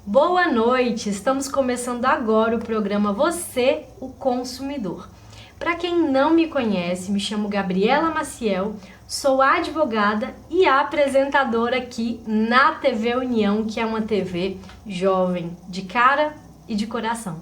Boa noite! Estamos começando agora o programa Você, o Consumidor. Para quem não me conhece, me chamo Gabriela Maciel, sou advogada e apresentadora aqui na TV União, que é uma TV jovem, de cara e de coração.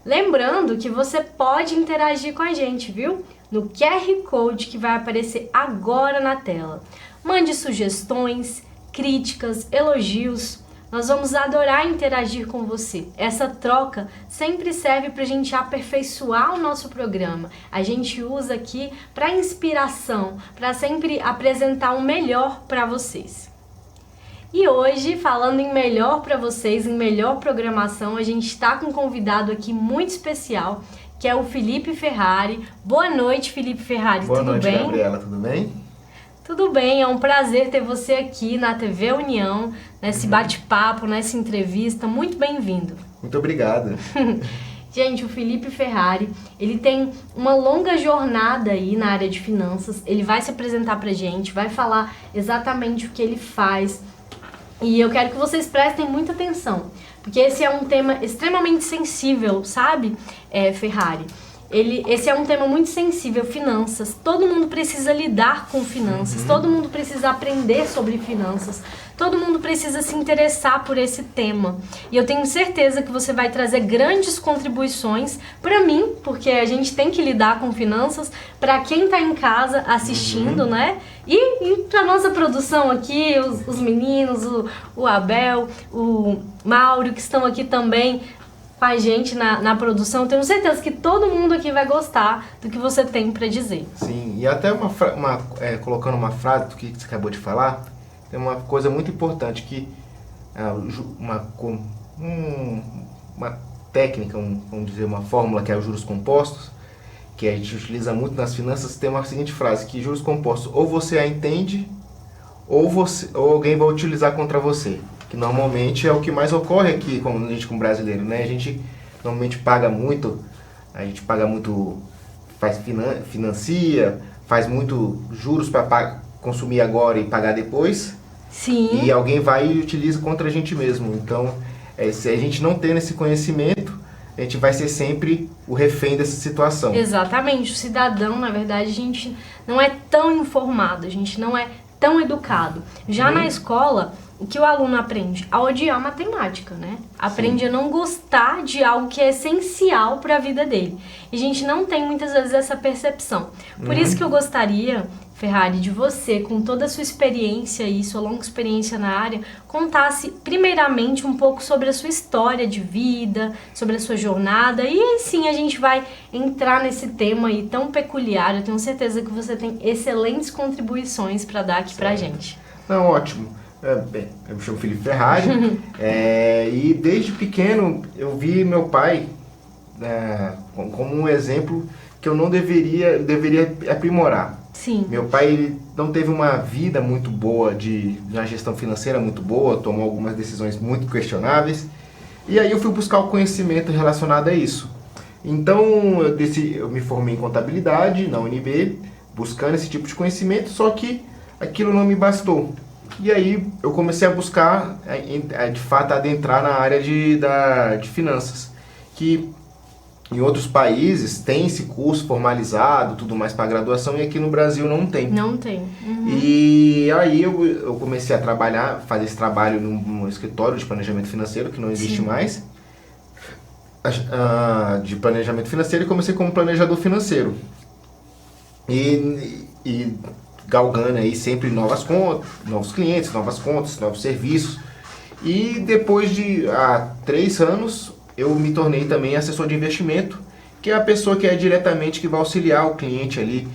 Lembrando que você pode interagir com a gente, viu? No QR Code que vai aparecer agora na tela. Mande sugestões, críticas, elogios. Nós vamos adorar interagir com você. Essa troca sempre serve para a gente aperfeiçoar o nosso programa. A gente usa aqui para inspiração, para sempre apresentar o melhor para vocês. E hoje, falando em melhor para vocês, em melhor programação, a gente está com um convidado aqui muito especial, que é o Felipe Ferrari. Boa noite, Felipe Ferrari, tudo bem? Boa noite, Gabriela, tudo bem? Tudo bem, é um prazer ter você aqui na TV União, nesse bate-papo, nessa entrevista. Muito bem-vindo. Muito obrigado. Gente, o Felipe Ferrari, ele tem uma longa jornada aí na área de finanças. Ele vai se apresentar pra gente, vai falar exatamente o que ele faz. E eu quero que vocês prestem muita atenção, porque esse é um tema extremamente sensível, sabe, Ferrari? Esse é um tema muito sensível, finanças. Todo mundo precisa lidar com finanças, todo mundo precisa aprender sobre finanças, todo mundo precisa se interessar por esse tema. E eu tenho certeza que você vai trazer grandes contribuições para mim, porque a gente tem que lidar com finanças, para quem está em casa assistindo, né? E para nossa produção aqui, os meninos, o Abel, o Mauro, que estão aqui também com a gente na produção. Tenho certeza que todo mundo aqui vai gostar do que você tem para dizer. Sim, e até colocando uma frase do que você acabou de falar, tem uma coisa muito importante que uma técnica, vamos dizer, uma fórmula que é os juros compostos, que a gente utiliza muito nas finanças, tem uma seguinte frase, que juros compostos ou você a entende ou alguém vai utilizar contra você. Que normalmente é o que mais ocorre aqui como brasileiro, né? A gente normalmente paga muito, financia, faz muito juros para consumir agora e pagar depois. Sim. E alguém vai e utiliza contra a gente mesmo. Então, se a gente não ter esse conhecimento, a gente vai ser sempre o refém dessa situação. Exatamente. O cidadão, na verdade, a gente não é tão informado, a gente não é tão educado. Já na escola, o que o aluno aprende? A odiar matemática, né? Aprende a não gostar de algo que é essencial para a vida dele. E a gente não tem muitas vezes essa percepção. Por isso que eu gostaria, Ferrari, de você, com toda a sua experiência e sua longa experiência na área, contasse primeiramente um pouco sobre a sua história de vida, sobre a sua jornada, e aí sim a gente vai entrar nesse tema aí tão peculiar. Eu tenho certeza que você tem excelentes contribuições para dar aqui pra gente. Não, ótimo. Bem, eu me chamo Felipe Ferrari e desde pequeno eu vi meu pai como um exemplo que eu deveria aprimorar. Sim. Meu pai ele não teve uma vida muito boa, uma gestão financeira muito boa, tomou algumas decisões muito questionáveis, e aí eu fui buscar o conhecimento relacionado a isso. Então eu me formei em contabilidade na UNB, buscando esse tipo de conhecimento, só que aquilo não me bastou. E aí eu comecei a buscar, de fato, adentrar na área de finanças, que em outros países tem esse curso formalizado, tudo mais para graduação, e aqui no Brasil não tem. Não tem. E aí eu comecei a trabalhar, fazer esse trabalho num escritório de planejamento financeiro, que não existe mais, de planejamento financeiro, e comecei como planejador financeiro. E galgando aí sempre novas contas, novos clientes, novas contas, novos serviços. E depois de 3 anos, eu me tornei também assessor de investimento, que é a pessoa que diretamente que vai auxiliar o cliente ali,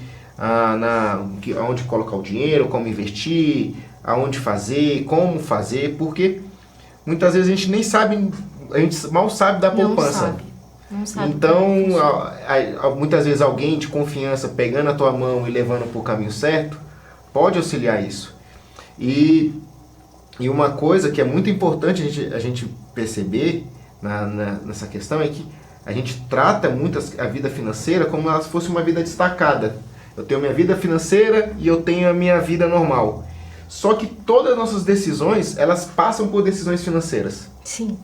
aonde colocar o dinheiro, como investir, aonde fazer, como fazer, porque muitas vezes a gente nem sabe, a gente mal sabe da poupança. Não sabe. Então, muitas vezes alguém de confiança pegando a tua mão e levando para o caminho certo, pode auxiliar isso. E uma coisa que é muito importante a gente perceber nessa questão é que A gente trata muito a vida financeira como se fosse uma vida destacada. Eu tenho minha vida financeira e eu tenho a minha vida normal. Só que todas as nossas decisões, elas passam por decisões financeiras. Sim.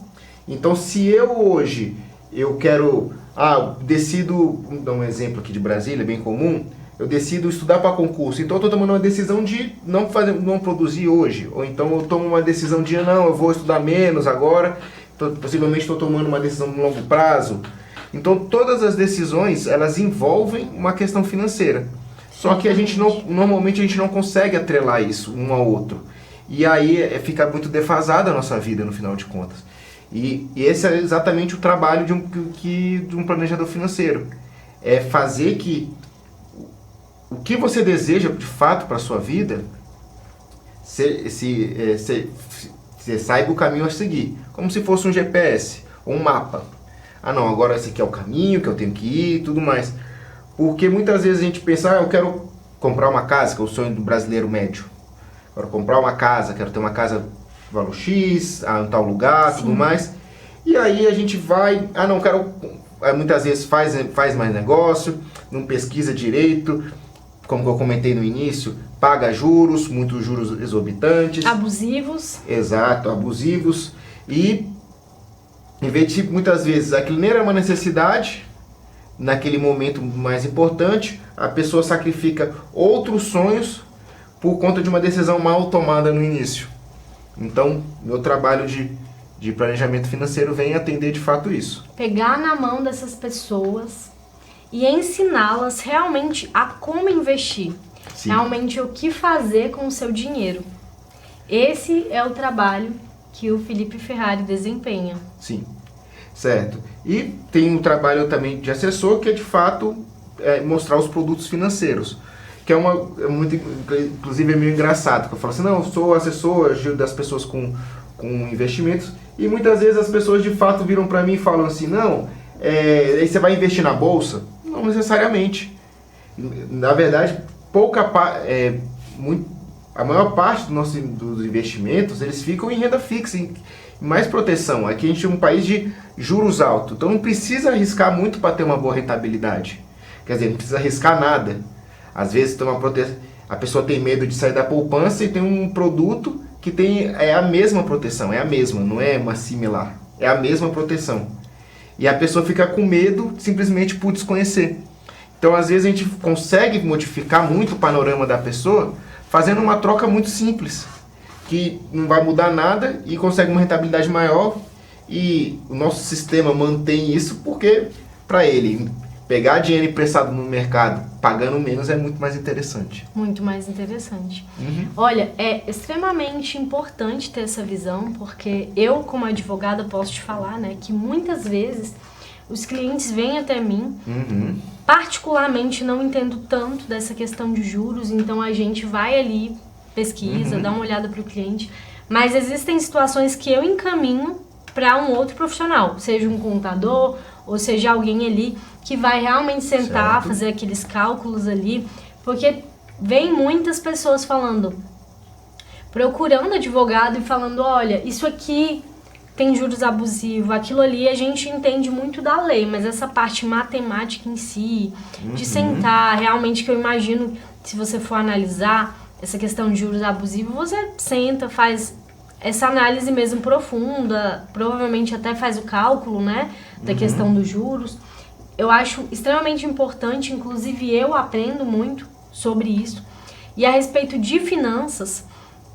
Então, se eu hoje, eu quero, decido, vou dar um exemplo aqui de Brasília, bem comum, eu decido estudar para concurso, então eu estou tomando uma decisão de não produzir hoje, ou então eu tomo uma decisão de, não, eu vou estudar menos agora, possivelmente estou tomando uma decisão de longo prazo. Então, todas as decisões, elas envolvem uma questão financeira. Só que normalmente a gente não consegue atrelar isso um ao outro. E aí fica muito defasada a nossa vida, no final de contas. E esse é exatamente o trabalho de um planejador financeiro. É fazer que o que você deseja de fato para a sua vida, você saiba o caminho a seguir. Como se fosse um GPS ou um mapa. Não, agora esse aqui é o caminho que eu tenho que ir e tudo mais. Porque muitas vezes a gente pensa, eu quero comprar uma casa, que é o sonho do brasileiro médio. Quero comprar uma casa, quero ter uma casa de valor X, em tal lugar, Sim. tudo mais. E aí a gente vai, não quero... Muitas vezes faz mais negócio, não pesquisa direito, como eu comentei no início, paga juros, muitos juros exorbitantes. Abusivos. Exato, abusivos. E, em vez de, muitas vezes, aquilo nem era uma necessidade, naquele momento mais importante, a pessoa sacrifica outros sonhos por conta de uma decisão mal tomada no início. Então, meu trabalho de planejamento financeiro vem atender de fato isso. Pegar na mão dessas pessoas e ensiná-las realmente a como investir. Sim. Realmente o que fazer com o seu dinheiro. Esse é o trabalho que o Felipe Ferrari desempenha. Sim, certo. E tem um trabalho também de assessor que é de fato mostrar os produtos financeiros. Que inclusive é meio engraçado, porque eu falo assim, não, eu sou assessor, ajudo das pessoas com investimentos, e muitas vezes as pessoas de fato viram para mim e falam assim, não, aí você vai investir na bolsa? Não necessariamente. Na verdade, a maior parte dos investimentos, eles ficam em renda fixa, em mais proteção. Aqui a gente é um país de juros altos, então não precisa arriscar muito para ter uma boa rentabilidade. Quer dizer, não precisa arriscar nada. Às vezes a pessoa tem medo de sair da poupança e tem um produto que é a mesma proteção, não é uma similar, é a mesma proteção. E a pessoa fica com medo simplesmente por desconhecer. Então, às vezes, a gente consegue modificar muito o panorama da pessoa fazendo uma troca muito simples, que não vai mudar nada e consegue uma rentabilidade maior. E o nosso sistema mantém isso porque, para ele, pegar dinheiro emprestado no mercado pagando menos é muito mais interessante. Muito mais interessante. Olha, é extremamente importante ter essa visão, porque eu, como advogada, posso te falar, né, que muitas vezes os clientes vêm até mim, particularmente não entendo tanto dessa questão de juros, então a gente vai ali, pesquisa, dá uma olhada para o cliente, mas existem situações que eu encaminho para um outro profissional, seja um contador, ou seja alguém ali que vai realmente sentar, fazer aqueles cálculos ali, porque vem muitas pessoas procurando advogado e falando, olha, isso aqui tem juros abusivos, aquilo ali a gente entende muito da lei, mas essa parte matemática em si, de sentar, realmente que eu imagino, se você for analisar essa questão de juros abusivos, você senta, faz essa análise mesmo profunda, provavelmente até faz o cálculo, né, da questão dos juros. Eu acho extremamente importante, inclusive eu aprendo muito sobre isso. E a respeito de finanças,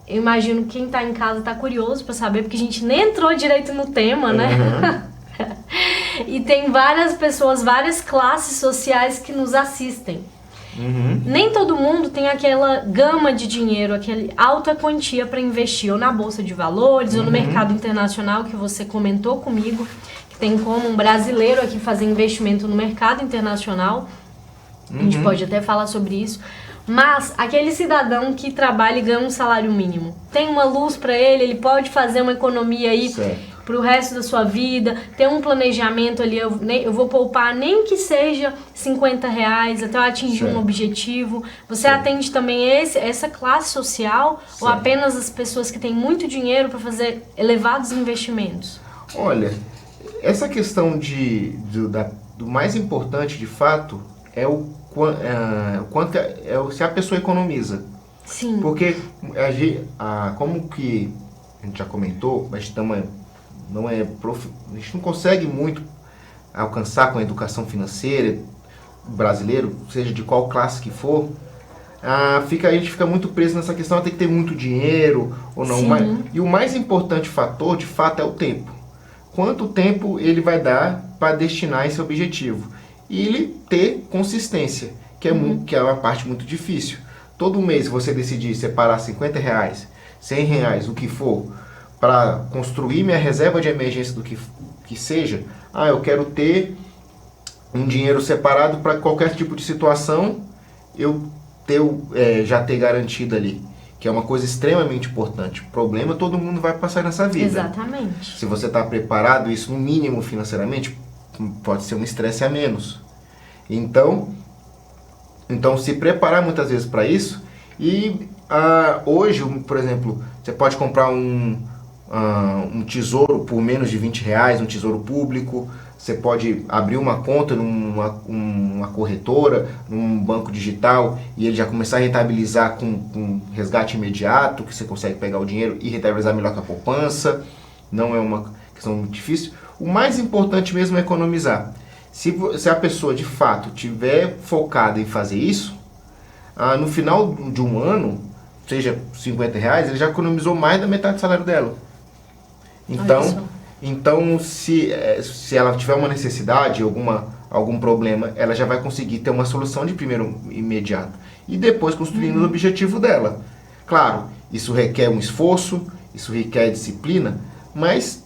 eu imagino que quem está em casa está curioso para saber, porque a gente nem entrou direito no tema, né? E tem várias pessoas, várias classes sociais que nos assistem. Nem todo mundo tem aquela gama de dinheiro, aquela alta quantia para investir, ou na bolsa de valores, ou no mercado internacional, que você comentou comigo, que tem como um brasileiro aqui fazer investimento no mercado internacional. A gente pode até falar sobre isso. Mas aquele cidadão que trabalha e ganha um salário mínimo, tem uma luz para ele pode fazer uma economia aí para o resto da sua vida, tem um planejamento ali, eu vou poupar nem que seja R$50 até eu atingir um objetivo. Você atende também essa classe social ou apenas as pessoas que têm muito dinheiro para fazer elevados investimentos? Olha, essa questão do mais importante, de fato, é o quanto se a pessoa economiza. Sim. Porque, como que a gente já comentou, a gente a gente não consegue muito alcançar com a educação financeira brasileiro, seja de qual classe que for, a gente fica muito preso nessa questão, tem que ter muito dinheiro ou não. E o mais importante fator, de fato, é o tempo. Quanto tempo ele vai dar para destinar esse objetivo? E ele ter consistência, que é uma parte muito difícil. Todo mês você decidir separar R$50, R$100, o que for, para construir minha reserva de emergência do que seja. Eu quero ter um dinheiro separado para qualquer tipo de situação, eu já ter garantido ali, que é uma coisa extremamente importante. Problema todo mundo vai passar nessa vida. Exatamente. Se você está preparado, isso no mínimo financeiramente, pode ser um estresse a menos. Então se preparar muitas vezes para isso. E hoje, por exemplo, você pode comprar um tesouro por menos de R$20, um tesouro público. Você pode abrir uma conta numa corretora, num banco digital, e ele já começar a rentabilizar com resgate imediato, que você consegue pegar o dinheiro e rentabilizar melhor que a poupança. Não é uma questão muito difícil. O mais importante mesmo é economizar. Se a pessoa de fato estiver focada em fazer isso, no final de um ano, seja R$50, ele já economizou mais da metade do salário dela. Então, se ela tiver uma necessidade, algum problema, ela já vai conseguir ter uma solução de primeiro imediato. E depois construindo o objetivo dela. Claro, isso requer um esforço, isso requer disciplina, mas,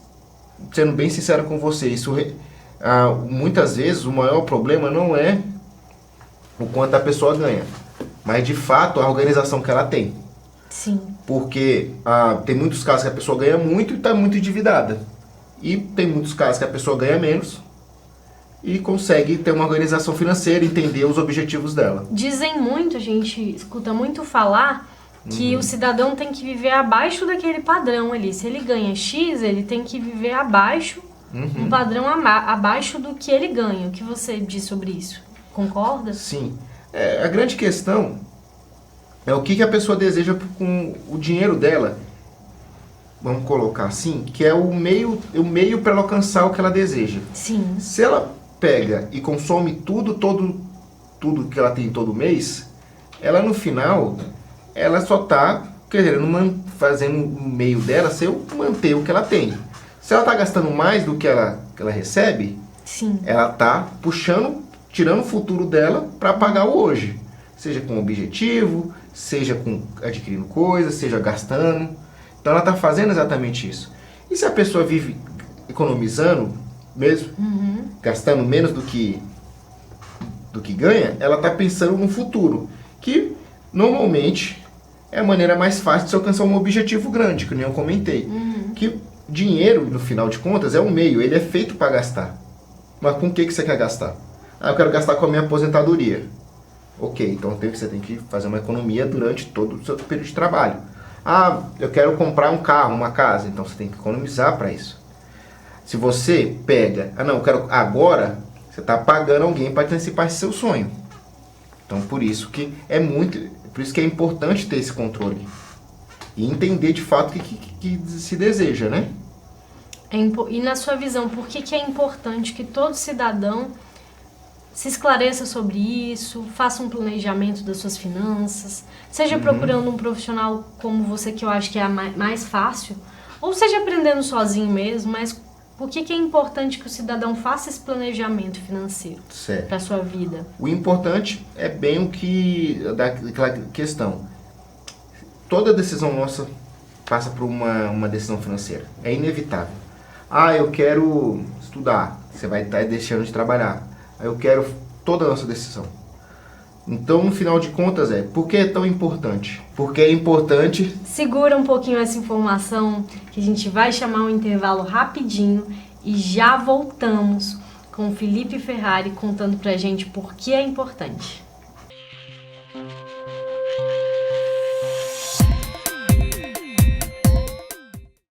sendo bem sincero com você, muitas vezes o maior problema não é o quanto a pessoa ganha, mas de fato a organização que ela tem. Sim. Porque tem muitos casos que a pessoa ganha muito e está muito endividada. E tem muitos casos que a pessoa ganha menos e consegue ter uma organização financeira, entender os objetivos dela. Dizem muito, a gente escuta muito falar que o cidadão tem que viver abaixo daquele padrão ali. Se ele ganha X, ele tem que viver abaixo, um padrão abaixo do que ele ganha. O que você diz sobre isso? Concorda? Sim. A grande questão é o que a pessoa deseja com o dinheiro dela. Vamos colocar assim, que é o meio para ela alcançar o que ela deseja. Sim. Se ela pega e consome tudo que ela tem todo mês, ela no final, ela só está fazendo o meio dela ser manter o que ela tem. Se ela está gastando mais do que ela recebe, sim, ela está tirando o futuro dela para pagar o hoje. Seja com objetivo, seja adquirindo coisas, seja gastando. Então ela está fazendo exatamente isso. E se a pessoa vive economizando mesmo, gastando menos do que ganha, ela está pensando no futuro, que normalmente é a maneira mais fácil de se alcançar um objetivo grande, que nem eu comentei. Que dinheiro, no final de contas, é um meio, ele é feito para gastar. Mas com o que você quer gastar? Eu quero gastar com a minha aposentadoria. Ok, então você tem que fazer uma economia durante todo o seu período de trabalho. Eu quero comprar um carro, uma casa, então você tem que economizar para isso. Se você pega, eu quero agora, você está pagando alguém para antecipar esse seu sonho. Então por isso que é importante ter esse controle e entender de fato o que se deseja, né? E na sua visão, por que é importante que todo cidadão se esclareça sobre isso, faça um planejamento das suas finanças, seja procurando um profissional como você, que eu acho que é a mais fácil, ou seja aprendendo sozinho mesmo, mas por que é importante que o cidadão faça esse planejamento financeiro para a sua vida? O importante é bem daquela questão. Toda decisão nossa passa por uma decisão financeira. É inevitável. Eu quero estudar. Você vai estar deixando de trabalhar. Eu quero toda a nossa decisão. Então, no final de contas, por que é tão importante? Porque é importante... Segura um pouquinho essa informação, que a gente vai chamar um intervalo rapidinho e já voltamos com o Felipe Ferrari contando pra gente por que é importante.